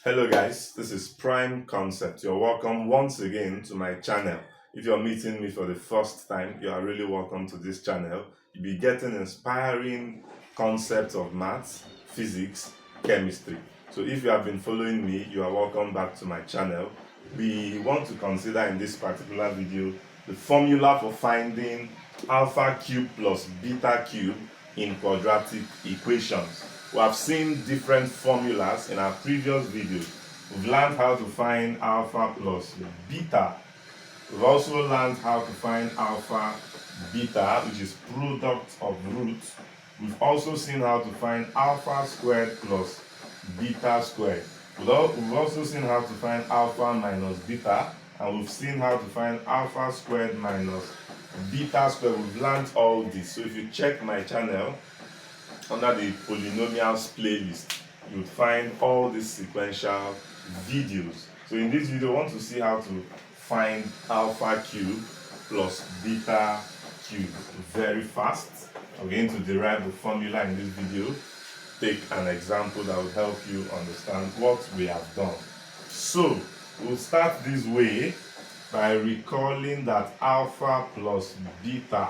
Hello guys, this is Prime Concept. You're welcome once again to my channel. If you're meeting me for the first time, you are really welcome to this channel. You'll be getting inspiring concepts of maths, physics, chemistry. So if you have been following me, you are welcome back to my channel. We want to consider in this particular video the formula for finding alpha cube plus beta cube in quadratic equations. We have seen different formulas in our previous videos. We've learned how to find alpha plus beta. We've also learned how to find alpha beta, which is product of roots. We've also seen how to find alpha squared plus beta squared. We've also seen how to find alpha minus beta, and we've seen how to find alpha squared minus beta squared. We've learned all this. So if you check my channel, under the polynomials playlist, you would find all these sequential videos. So in this video, I want to see how to find alpha cube plus beta cube very fast. I'm going to derive the formula in this video, take an example that will help you understand what we have done. So we'll start this way by recalling that alpha plus beta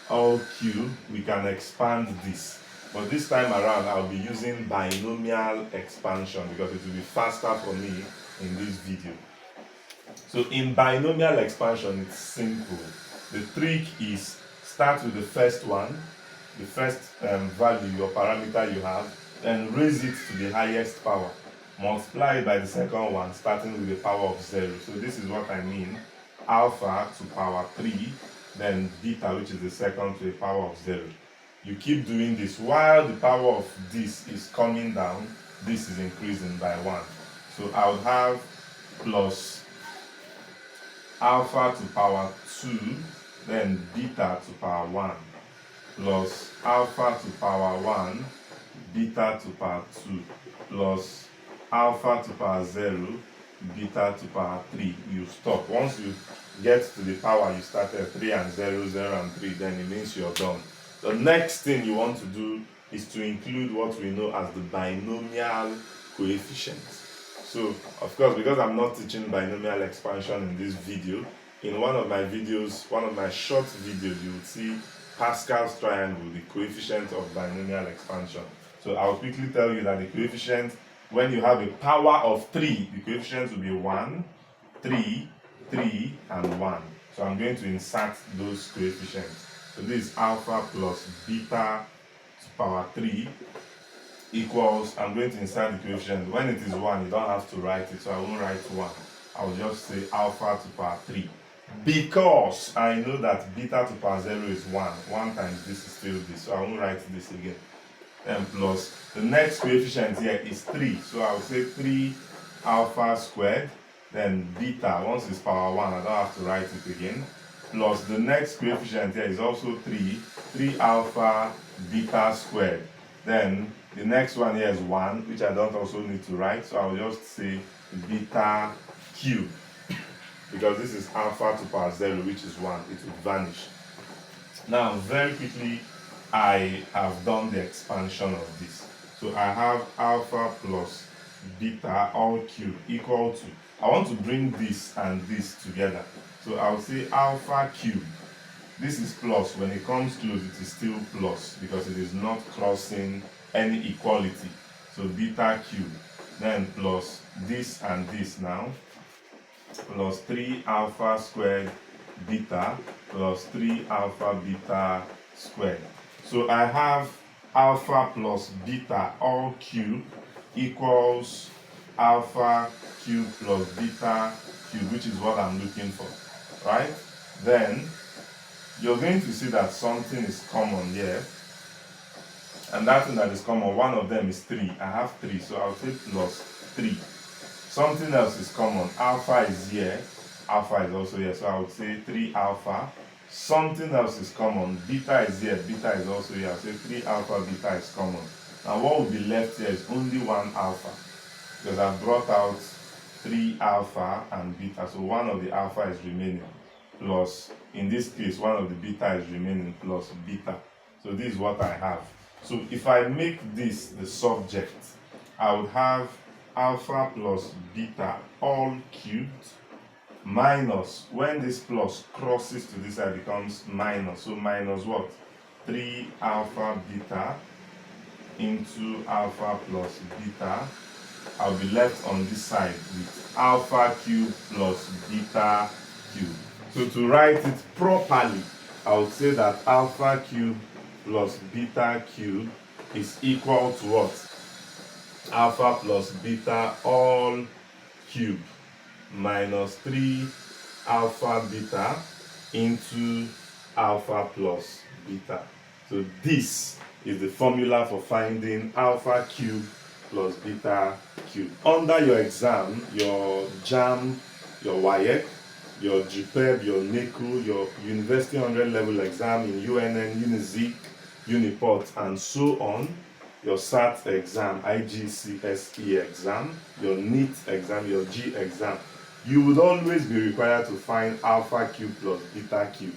all cube, we can expand this. But this time around, I'll be using binomial expansion because it will be faster for me in this video. So in binomial expansion, it's simple. The trick is start with the first one, the first value or parameter you have, then raise it to the highest power. Multiply it by the second one, starting with the power of 0. So this is what I mean. Alpha to power 3, then beta, which is the second, to the power of 0. You keep doing this while the power of this is coming down, this is increasing by 1. So I would have plus alpha to power 2, then beta to power 1, plus alpha to power 1, beta to power 2, plus alpha to power 0, beta to power 3. You stop. Once you get to the power you started, 3 and 0, 0 and 3, then it means you're done. The next thing you want to do is to include what we know as the binomial coefficients. So, of course, because I'm not teaching binomial expansion in this video, in one of my videos, one of my short videos, you will see Pascal's triangle, the coefficient of binomial expansion. So I'll quickly tell you that the coefficient, when you have a power of 3, the coefficient will be 1, 3, 3, and 1. So I'm going to insert those coefficients. So this is alpha plus beta to power 3 equals, I'm going to insert the coefficient. When it is 1, you don't have to write it, so I won't write 1. I'll just say alpha to power 3. Because I know that beta to power 0 is 1. 1 times this is still this, so I won't write this again. Then plus, the next coefficient here is 3. So I'll say 3 alpha squared, then beta, once it's power 1, I don't have to write it again. Plus the next coefficient here is also 3 alpha beta squared. Then the next one here is 1, which I don't also need to write, so I'll just say beta cube. Because this is alpha to power 0, which is 1, it will vanish. Now, very quickly, I have done the expansion of this. So I have alpha plus beta all cube equal to, I want to bring this and this together. So I'll say alpha cube. This is plus. When it comes close, it is still plus because it is not crossing any equality. So beta cube. Then plus this and this now. Plus 3 alpha squared beta plus 3 alpha beta squared. So I have alpha plus beta all cube equals alpha cube plus beta cube, which is what I'm looking for, right? Then you're going to see that something is common here, and that thing that is common, one of them is 3. I have 3, so I'll say plus 3. Something else is common. Alpha is here, alpha is also here, so I would say 3 alpha. Something else is common. Beta is here, beta is also here. I'll say 3 alpha, beta is common. Now what will be left here is only 1 alpha, because I brought out 3 alpha and beta, so one of the alpha is remaining, plus, in this case, one of the beta is remaining, plus beta. So this is what I have. So if I make this the subject, I would have alpha plus beta all cubed minus, when this plus crosses to this side, becomes minus. So minus what? 3 alpha beta into alpha plus beta. I'll be left on this side with alpha cube plus beta cube. So to write it properly, I would say that alpha cube plus beta cube is equal to what? Alpha plus beta all cube minus 3 alpha beta into alpha plus beta. So this is the formula for finding alpha cube plus beta cube. Under your exam, your JAMB, your WAEC, your GPEB, your NECO, your University 100 level exam in UNN, UNIZIK, Uniport, and so on, your SAT exam, IGCSE exam, your NEET exam, your G exam, you would always be required to find alpha cube plus beta cube.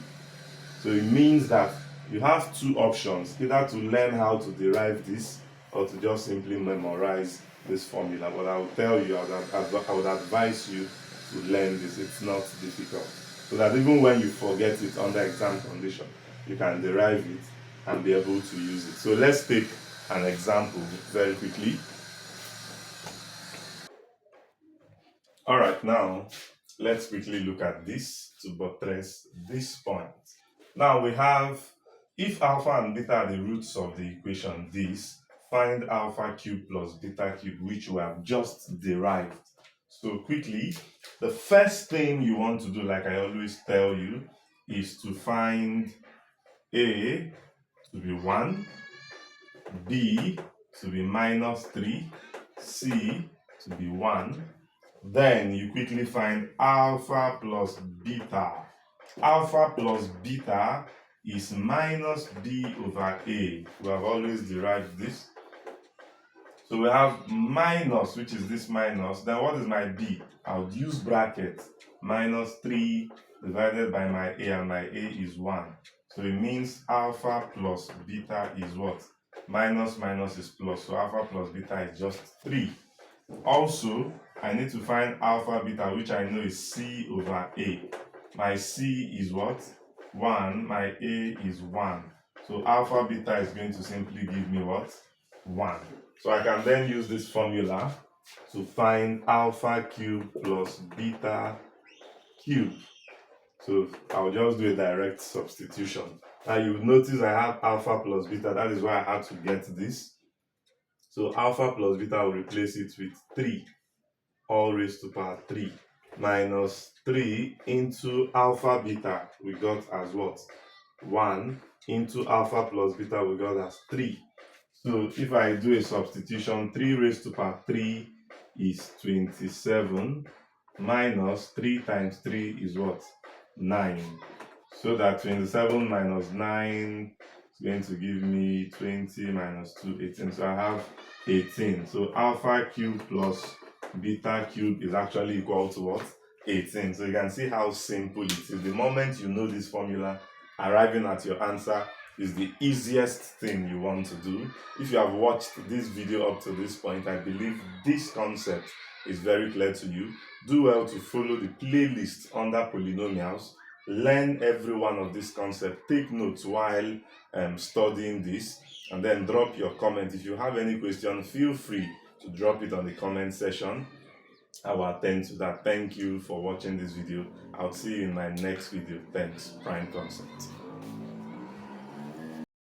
So it means that you have two options, either to learn how to derive this or to just simply memorize this formula. But I will tell you, I would advise you to learn this. It's not difficult. So that even when you forget it under exam condition, you can derive it and be able to use it. So let's take an example very quickly. All right, now let's quickly look at this to buttress this point. Now we have, if alpha and beta are the roots of the equation, this, find alpha cube plus beta cube, which we have just derived. So quickly, the first thing you want to do, like I always tell you, is to find A to be 1, B to be minus 3, C to be 1. Then you quickly find alpha plus beta. Alpha plus beta is minus b over a. We have always derived this. So we have minus, which is this minus. Then what is my b? I would use bracket. Minus 3 divided by my a, and my a is 1. So it means alpha plus beta is what? Minus minus is plus. So alpha plus beta is just 3. Also, I need to find alpha beta, which I know is c over a. My c is what? 1. My a is 1. So alpha beta is going to simply give me what? 1. So I can then use this formula to find alpha cube plus beta cube. So I'll just do a direct substitution. Now you notice I have alpha plus beta. That is why I had to get this. So alpha plus beta will replace it with 3, all raised to power 3, minus 3 into alpha beta we got as what? 1 into alpha plus beta we got as 3. So if I do a substitution, 3 raised to power 3 is 27, minus 3 times 3 is what? 9. So that 27 minus 9 is going to give me 20 minus 2, 18. So I have 18. So alpha cube plus beta cube is actually equal to what? 18. So you can see how simple it is. The moment you know this formula, arriving at your answer is the easiest thing you want to do. If you have watched this video up to this point, I believe this concept is very clear to you. Do well to follow the playlist under polynomials. Learn every one of these concepts. Take notes while studying this, and then drop your comment. If you have any question, feel free to drop it on the comment section. I will attend to that. Thank you for watching this video. I'll see you in my next video. Thanks. Prime Concept.